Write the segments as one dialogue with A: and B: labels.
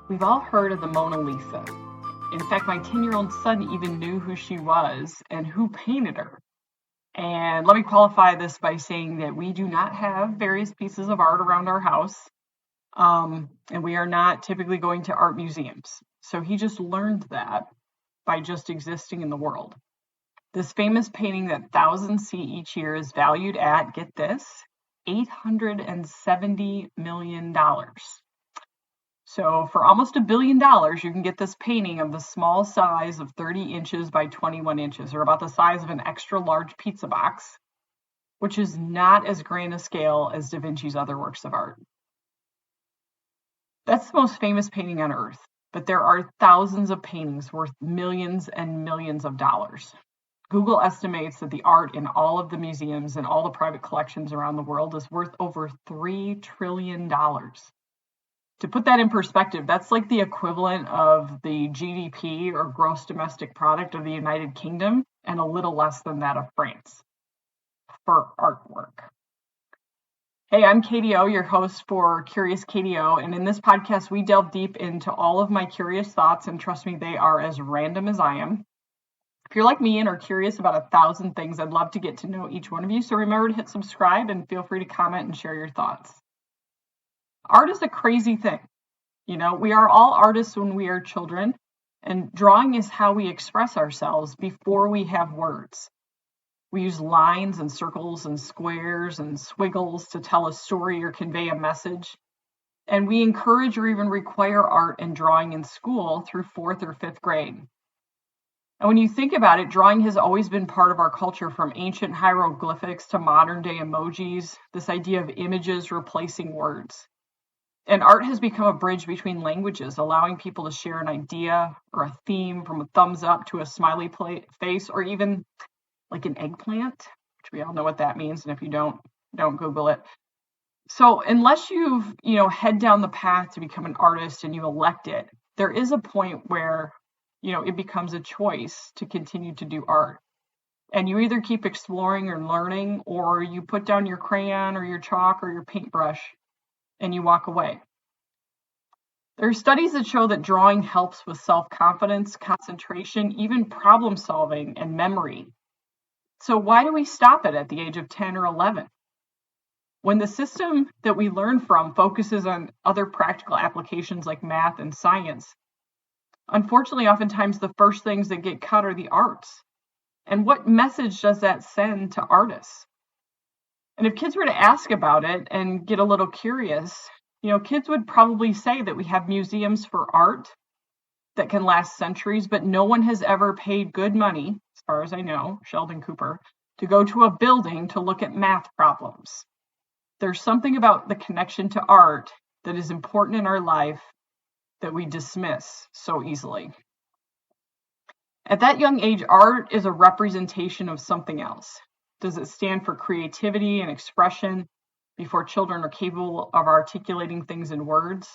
A: We've all heard of the Mona Lisa. In fact, my 10-year-old son even knew who she was and who painted her. And let me qualify this by saying that we do not have various pieces of art around our house, and we are not typically going to art museums. So he just learned that by just existing in the world. This famous painting that thousands see each year is valued at, get this, $870 million. So for almost $1 billion, you can get this painting of the small size of 30 inches by 21 inches, or about the size of an extra large pizza box, which is not as grand a scale as Da Vinci's other works of art. That's the most famous painting on Earth, but there are thousands of paintings worth millions and millions of dollars. Google estimates that the art in all of the museums and all the private collections around the world is worth over $3 trillion. To put that in perspective, that's like the equivalent of the GDP or gross domestic product of the United Kingdom and a little less than that of France for artwork. Hey, I'm Katie O, your host for Curious Katie O, and in this podcast, we delve deep into all of my curious thoughts, and trust me, they are as random as I am. If you're like me and are curious about 1,000 things, I'd love to get to know each one of you, so remember to hit subscribe and feel free to comment and share your thoughts. Art is a crazy thing. You know, we are all artists when we are children, and drawing is how we express ourselves before we have words. We use lines and circles and squares and squiggles to tell a story or convey a message. And we encourage or even require art and drawing in school through 4th or 5th grade. And when you think about it, drawing has always been part of our culture, from ancient hieroglyphics to modern day emojis, this idea of images replacing words. And art has become a bridge between languages, allowing people to share an idea or a theme, from a thumbs up to a smiley face, or even like an eggplant, which we all know what that means. And if you don't Google it. So unless you've, head down the path to become an artist and you elect it, there is a point where, it becomes a choice to continue to do art. And you either keep exploring or learning, or you put down your crayon or your chalk or your paintbrush and you walk away. There are studies that show that drawing helps with self-confidence, concentration, even problem solving and memory. So why do we stop it at the age of 10 or 11? When the system that we learn from focuses on other practical applications like math and science, unfortunately, oftentimes the first things that get cut are the arts. And what message does that send to artists? And if kids were to ask about it and get a little curious, kids would probably say that we have museums for art that can last centuries, but no one has ever paid good money, as far as I know, Sheldon Cooper, to go to a building to look at math problems. There's something about the connection to art that is important in our life that we dismiss so easily. At that young age, art is a representation of something else. Does it stand for creativity and expression before children are capable of articulating things in words?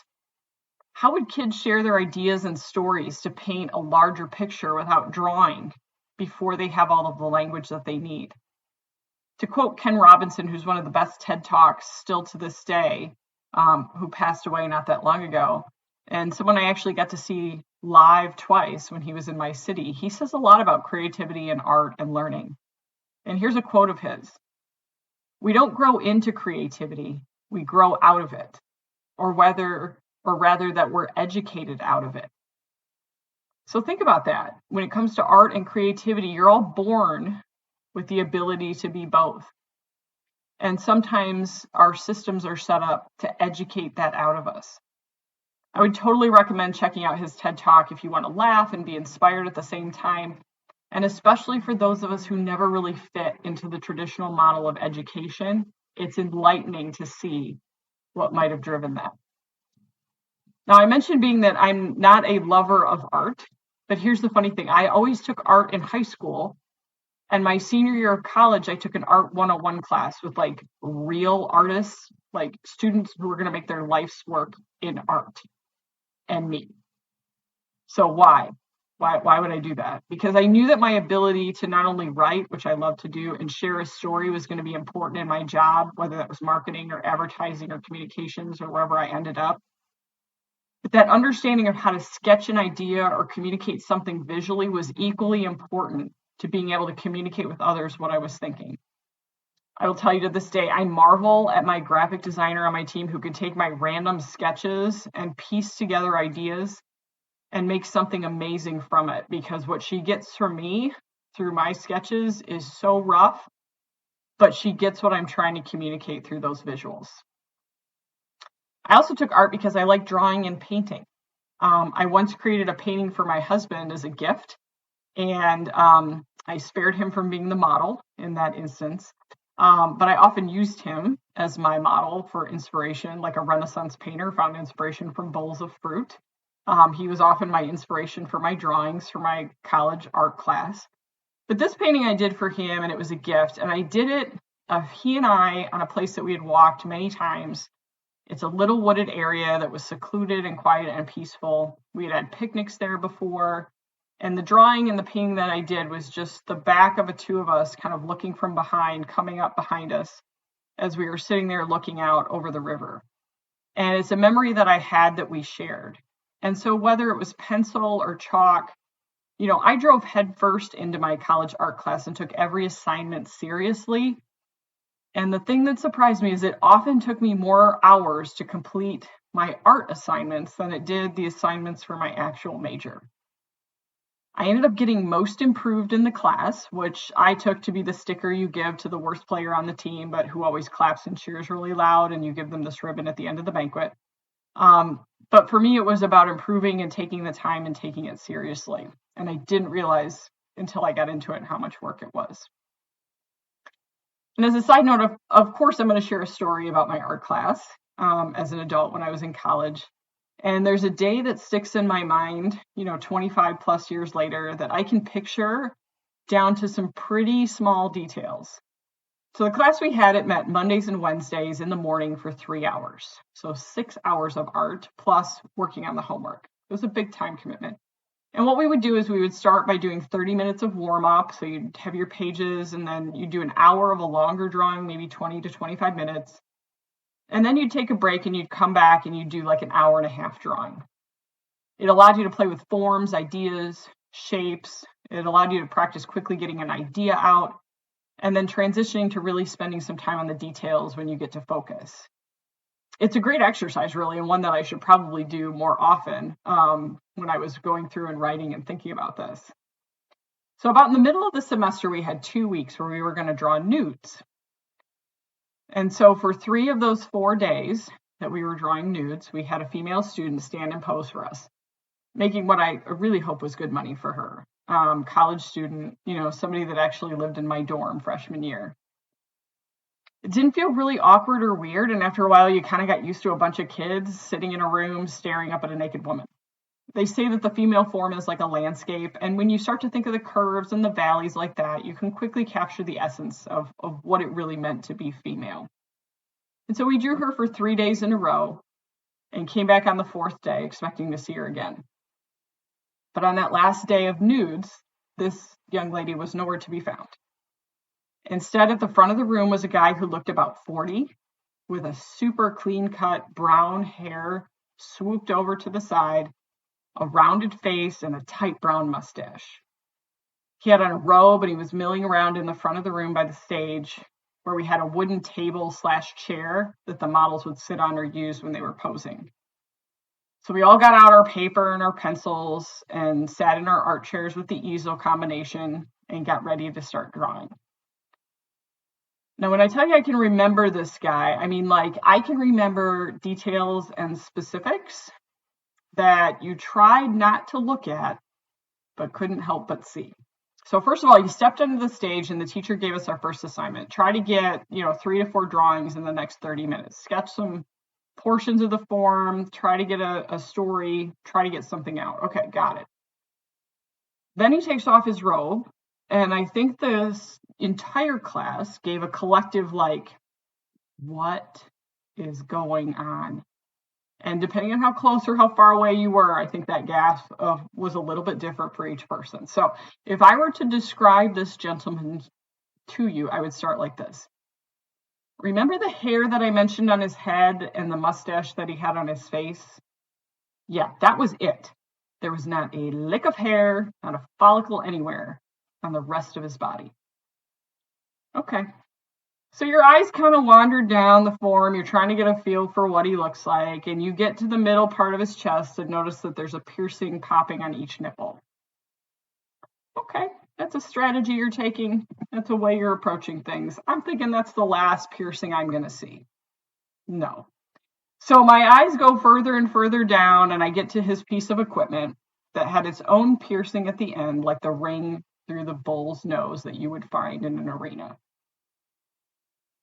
A: How would kids share their ideas and stories to paint a larger picture without drawing before they have all of the language that they need? To quote Ken Robinson, who's one of the best TED Talks still to this day, who passed away not that long ago, and someone I actually got to see live twice when he was in my city, he says a lot about creativity and art and learning. And here's a quote of his. "We don't grow into creativity, we grow out of it, or rather that we're educated out of it." So think about that. When it comes to art and creativity, you're all born with the ability to be both. And sometimes our systems are set up to educate that out of us. I would totally recommend checking out his TED Talk if you want to laugh and be inspired at the same time. And especially for those of us who never really fit into the traditional model of education, it's enlightening to see what might have driven that. Now, I mentioned being that I'm not a lover of art, but here's the funny thing. I always took art in high school, and my senior year of college, I took an Art 101 class with like real artists, like students who were going to make their life's work in art, and me. So why? Why would I do that? Because I knew that my ability to not only write, which I love to do, and share a story was going to be important in my job, whether that was marketing or advertising or communications or wherever I ended up. But that understanding of how to sketch an idea or communicate something visually was equally important to being able to communicate with others what I was thinking. I will tell you to this day, I marvel at my graphic designer on my team who can take my random sketches and piece together ideas and make something amazing from it, because what she gets from me through my sketches is so rough, but she gets what I'm trying to communicate through those visuals. I also took art because I like drawing and painting. I once created a painting for my husband as a gift, and I spared him from being the model in that instance. But I often used him as my model for inspiration, like a Renaissance painter found inspiration from bowls of fruit. He was often my inspiration for my drawings for my college art class. But this painting I did for him, and it was a gift, and I did it of he and I on a place that we had walked many times. It's a little wooded area that was secluded and quiet and peaceful. We had had picnics there before. And the drawing and the painting that I did was just the back of the two of us kind of looking from behind, coming up behind us as we were sitting there looking out over the river. And it's a memory that I had that we shared. And so whether it was pencil or chalk, I drove headfirst into my college art class and took every assignment seriously. And the thing that surprised me is it often took me more hours to complete my art assignments than it did the assignments for my actual major. I ended up getting most improved in the class, which I took to be the sticker you give to the worst player on the team, but who always claps and cheers really loud, and you give them this ribbon at the end of the banquet. But for me, it was about improving and taking the time and taking it seriously. And I didn't realize until I got into it how much work it was. And as a side note, of course, I'm going to share a story about my art class as an adult when I was in college. And there's a day that sticks in my mind, 25 plus years later, that I can picture down to some pretty small details. So the class we had, it met Mondays and Wednesdays in the morning for 3 hours. So 6 hours of art plus working on the homework. It was a big time commitment. And what we would do is we would start by doing 30 minutes of warm up. So you'd have your pages, and then you do an hour of a longer drawing, maybe 20 to 25 minutes. And then you'd take a break and you'd come back and you'd do like an hour and a half drawing. It allowed you to play with forms, ideas, shapes. It allowed you to practice quickly getting an idea out and then transitioning to really spending some time on the details when you get to focus. It's a great exercise, really, and one that I should probably do more often when I was going through and writing and thinking about this. So about in the middle of the semester, we had 2 weeks where we were going to draw nudes. And so for 3 of those 4 days that we were drawing nudes, we had a female student stand and pose for us, making what I really hope was good money for her. College student, somebody that actually lived in my dorm freshman year. It didn't feel really awkward or weird, and after a while you kind of got used to a bunch of kids sitting in a room staring up at a naked woman. They say that the female form is like a landscape, and when you start to think of the curves and the valleys like that, you can quickly capture the essence of what it really meant to be female. And so we drew her for 3 days in a row and came back on the 4th day expecting to see her again. But on that last day of nudes, this young lady was nowhere to be found. Instead, at the front of the room was a guy who looked about 40 with a super clean-cut brown hair swooped over to the side, a rounded face, and a tight brown mustache. He had on a robe, and he was milling around in the front of the room by the stage where we had a wooden table/chair that the models would sit on or use when they were posing. So we all got out our paper and our pencils and sat in our art chairs with the easel combination and got ready to start drawing. Now, when I tell you I can remember this guy, I mean, I can remember details and specifics that you tried not to look at, but couldn't help but see. So first of all, you stepped onto the stage and the teacher gave us our first assignment. Try to get, 3 to 4 drawings in the next 30 minutes. Sketch some portions of the form, try to get a story, try to get something out. Okay, got it. Then he takes off his robe, and I think this entire class gave a collective what is going on? And depending on how close or how far away you were, I think that gasp was a little bit different for each person. So if I were to describe this gentleman to you, I would start like this. Remember the hair that I mentioned on his head and the mustache that he had on his face? Yeah, that was it. There was not a lick of hair, not a follicle anywhere on the rest of his body. Okay. So your eyes kind of wander down the form. You're trying to get a feel for what he looks like. And you get to the middle part of his chest and notice that there's a piercing popping on each nipple. Okay, that's a strategy you're taking. That's a way you're approaching things. I'm thinking that's the last piercing I'm going to see. No. So my eyes go further and further down, and I get to his piece of equipment that had its own piercing at the end, like the ring through the bull's nose that you would find in an arena.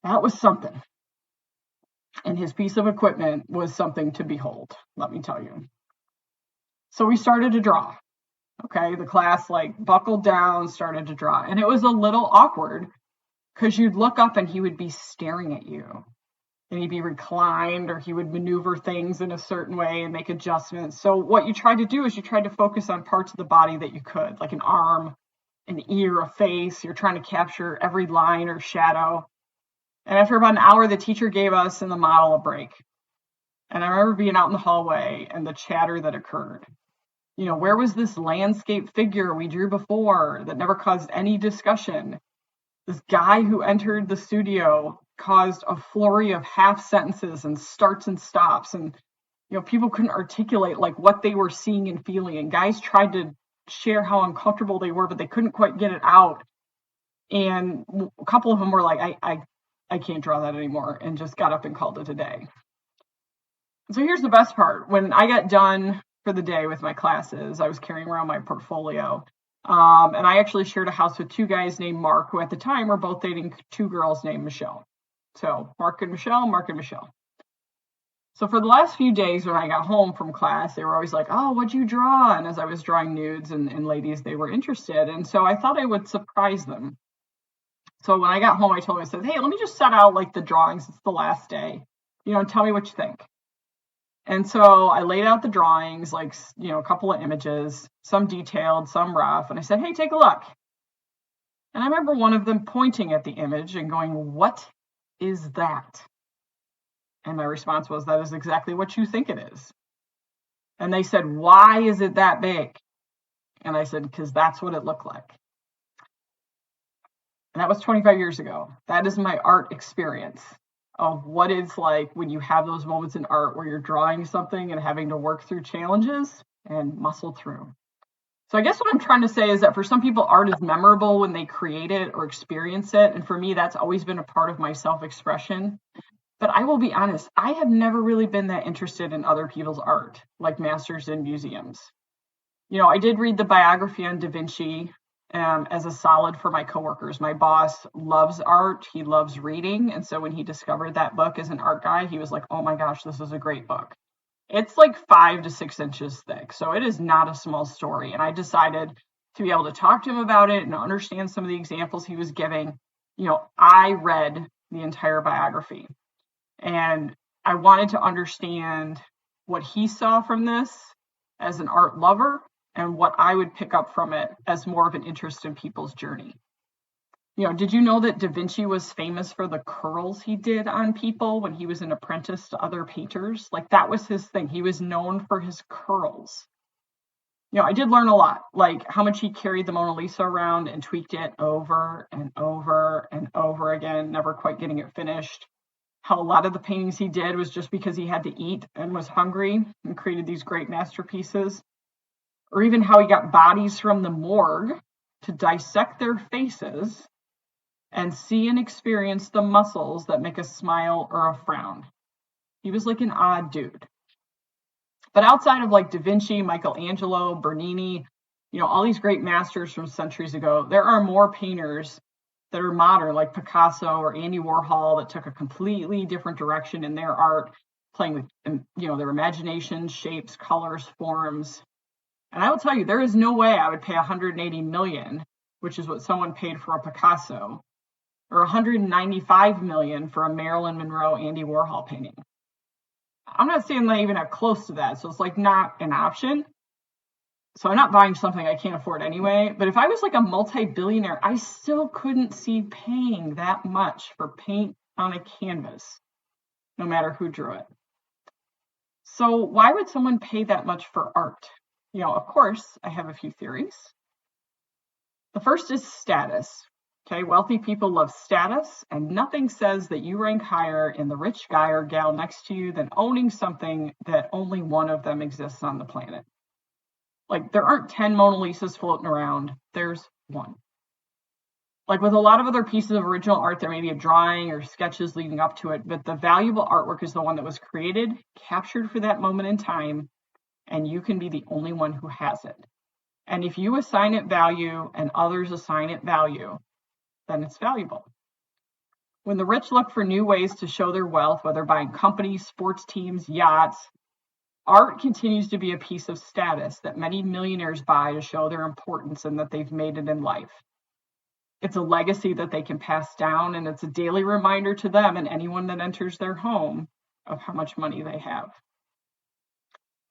A: That was something. And his piece of equipment was something to behold, let me tell you. So we started to draw. Okay, the class buckled down, started to draw. And it was a little awkward because you'd look up and he would be staring at you. And he'd be reclined, or he would maneuver things in a certain way and make adjustments. So what you tried to do is you tried to focus on parts of the body that you could, like an arm, an ear, a face. You're trying to capture every line or shadow. And after about an hour, the teacher gave us in the model a break. And I remember being out in the hallway and the chatter that occurred. Where was this landscape figure we drew before that never caused any discussion? This guy who entered the studio caused a flurry of half sentences and starts and stops. And, people couldn't articulate what they were seeing and feeling. And guys tried to share how uncomfortable they were, but they couldn't quite get it out. And a couple of them were like, I can't draw that anymore, and just got up and called it a day. So here's the best part. When I got done for the day with my classes, I was carrying around my portfolio. And I actually shared a house with two guys named Mark, who at the time were both dating two girls named Michelle. So Mark and Michelle. So for the last few days when I got home from class, they were always like, oh, what'd you draw? And as I was drawing nudes and ladies, they were interested. And so I thought I would surprise them. So when I got home, I told them, I said, hey, let me just set out the drawings. It's the last day, and tell me what you think. And so I laid out the drawings, a couple of images, some detailed, some rough. And I said, hey, take a look. And I remember one of them pointing at the image and going, what is that? And my response was, that is exactly what you think it is. And they said, why is it that big? And I said, because that's what it looked like. And that was 25 years ago. That is my art experience of what it's like when you have those moments in art where you're drawing something and having to work through challenges and muscle through. So I guess what I'm trying to say is that for some people, art is memorable when they create it or experience it. And for me, that's always been a part of my self-expression. But I will be honest, I have never really been that interested in other people's art, like masters in museums. I did read the biography on Da Vinci as a solid for my coworkers. My boss loves art. He loves reading. And so when he discovered that book as an art guy, he was like, oh my gosh, this is a great book. It's 5 to 6 inches thick. So it is not a small story. And I decided to be able to talk to him about it and understand some of the examples he was giving. I read the entire biography, and I wanted to understand what he saw from this as an art lover and what I would pick up from it as more of an interest in people's journey. Did you know that Da Vinci was famous for the curls he did on people when he was an apprentice to other painters? That was his thing. He was known for his curls. I did learn a lot, how much he carried the Mona Lisa around and tweaked it over and over and over again, never quite getting it finished. How a lot of the paintings he did was just because he had to eat and was hungry and created these great masterpieces. Or even how he got bodies from the morgue to dissect their faces and see and experience the muscles that make a smile or a frown. He was an odd dude. But outside of Da Vinci, Michelangelo, Bernini, all these great masters from centuries ago, there are more painters that are modern, like Picasso or Andy Warhol, that took a completely different direction in their art, playing with, their imagination, shapes, colors, forms. And I will tell you, there is no way I would pay $180 million, which is what someone paid for a Picasso, or $195 million for a Marilyn Monroe, Andy Warhol painting. I'm not saying that even at close to that, so it's not an option. So I'm not buying something I can't afford anyway. But if I was a multi-billionaire, I still couldn't see paying that much for paint on a canvas, no matter who drew it. So why would someone pay that much for art? Of course, I have a few theories. The first is status. Okay, wealthy people love status, and nothing says that you rank higher in the rich guy or gal next to you than owning something that only one of them exists on the planet. Like, there aren't 10 Mona Lisas floating around, there's one. Like with a lot of other pieces of original art, there may be a drawing or sketches leading up to it, but the valuable artwork is the one that was created, captured for that moment in time, and you can be the only one who has it. And if you assign it value and others assign it value, then it's valuable. When the rich look for new ways to show their wealth, whether buying companies, sports teams, yachts, art continues to be a piece of status that many millionaires buy to show their importance and that they've made it in life. It's a legacy that they can pass down, and it's a daily reminder to them and anyone that enters their home of how much money they have.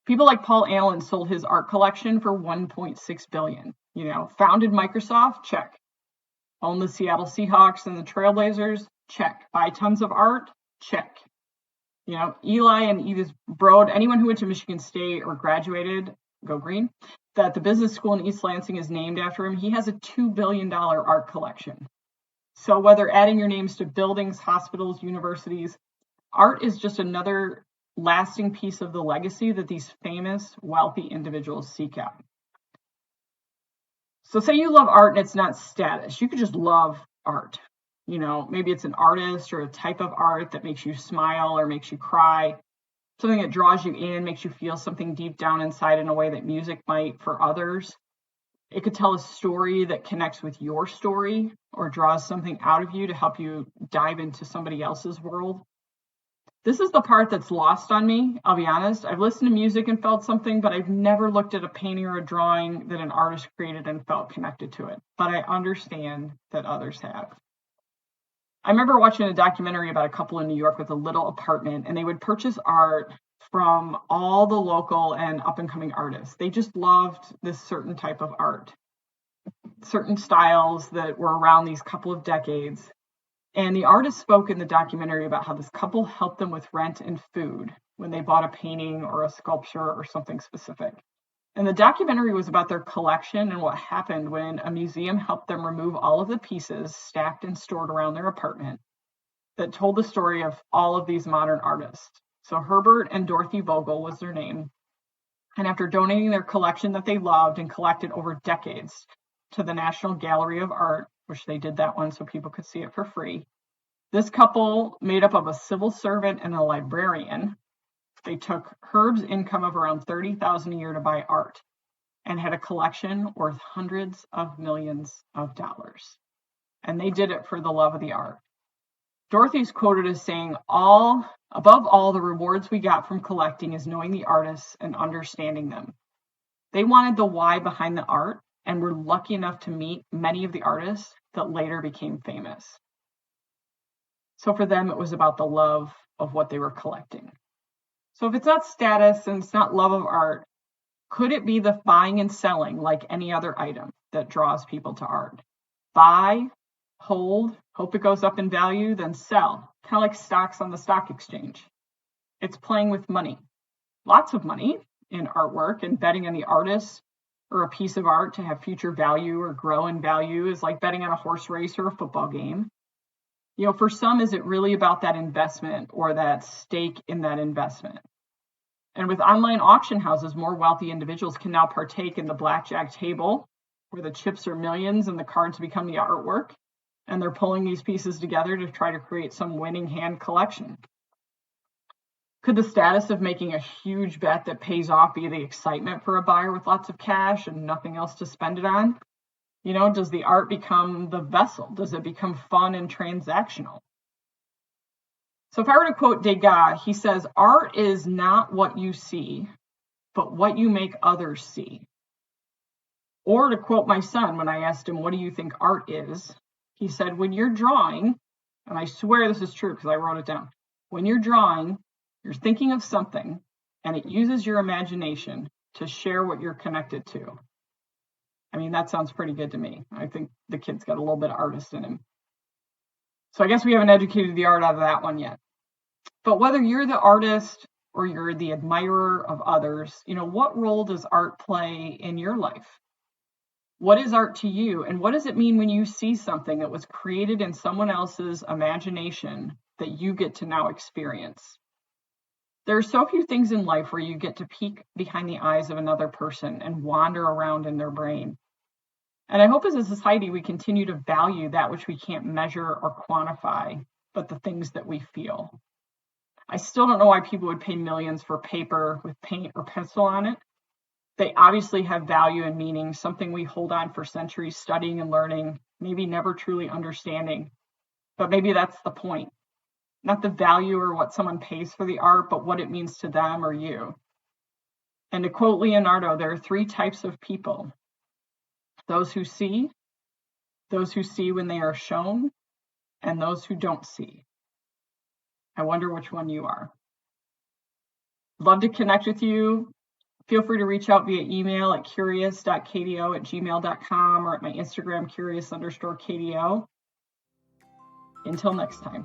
A: People like Paul Allen sold his art collection for $1.6 billion. Founded Microsoft? Check. Owned the Seattle Seahawks and the Trailblazers? Check. Buy tons of art? Check. Eli and Edith Broad, anyone who went to Michigan State or graduated, go green, that the business school in East Lansing is named after him, he has a $2 billion art collection. So whether adding your names to buildings, hospitals, universities, art is just another lasting piece of the legacy that these famous, wealthy individuals seek out. So say you love art and it's not status. You could just love art. Maybe it's an artist or a type of art that makes you smile or makes you cry. Something that draws you in, makes you feel something deep down inside in a way that music might for others. It could tell a story that connects with your story or draws something out of you to help you dive into somebody else's world. This is the part that's lost on me, I'll be honest. I've listened to music and felt something, but I've never looked at a painting or a drawing that an artist created and felt connected to it. But I understand that others have. I remember watching a documentary about a couple in New York with a little apartment, and they would purchase art from all the local and up-and-coming artists. They just loved this certain type of art, certain styles that were around these couple of decades. And the artist spoke in the documentary about how this couple helped them with rent and food when they bought a painting or a sculpture or something specific. And the documentary was about their collection and what happened when a museum helped them remove all of the pieces stacked and stored around their apartment that told the story of all of these modern artists. So Herbert and Dorothy Vogel was their name. And after donating their collection that they loved and collected over decades to the National Gallery of Art, which they did that one so people could see it for free, this couple, made up of a civil servant and a librarian, they took Herb's income of around $30,000 a year to buy art and had a collection worth hundreds of millions of dollars. And they did it for the love of the art. Dorothy's quoted as saying, above all, the rewards we got from collecting is knowing the artists and understanding them. They wanted the why behind the art and were lucky enough to meet many of the artists that later became famous. So for them, it was about the love of what they were collecting. So if it's not status and it's not love of art, could it be the buying and selling like any other item that draws people to art? Buy, hold, hope it goes up in value, then sell, kind of like stocks on the stock exchange. It's playing with money, lots of money in artwork, and betting on the artist or a piece of art to have future value or grow in value is like betting on a horse race or a football game. For some, is it really about that investment or that stake in that investment? And with online auction houses, more wealthy individuals can now partake in the blackjack table where the chips are millions and the cards become the artwork. And they're pulling these pieces together to try to create some winning hand collection. Could the status of making a huge bet that pays off be the excitement for a buyer with lots of cash and nothing else to spend it on? Does the art become the vessel? Does it become fun and transactional? So if I were to quote Degas, he says, art is not what you see, but what you make others see. Or to quote my son, when I asked him, what do you think art is? He said, when you're drawing, and I swear this is true because I wrote it down. When you're drawing, you're thinking of something and it uses your imagination to share what you're connected to. I mean, that sounds pretty good to me. I think the kid's got a little bit of artist in him. So I guess we haven't educated the art out of that one yet. But whether you're the artist or you're the admirer of others, what role does art play in your life? What is art to you? And what does it mean when you see something that was created in someone else's imagination that you get to now experience? There are so few things in life where you get to peek behind the eyes of another person and wander around in their brain. And I hope as a society we continue to value that which we can't measure or quantify, but the things that we feel. I still don't know why people would pay millions for paper with paint or pencil on it. They obviously have value and meaning, something we hold on for centuries studying and learning, maybe never truly understanding. But maybe that's the point. Not the value or what someone pays for the art, but what it means to them or you. And to quote Leonardo, there are 3 types of people. Those who see when they are shown, and those who don't see. I wonder which one you are. Love to connect with you. Feel free to reach out via email at curious.kdo@gmail.com or at my Instagram, curious_kdo. Until next time.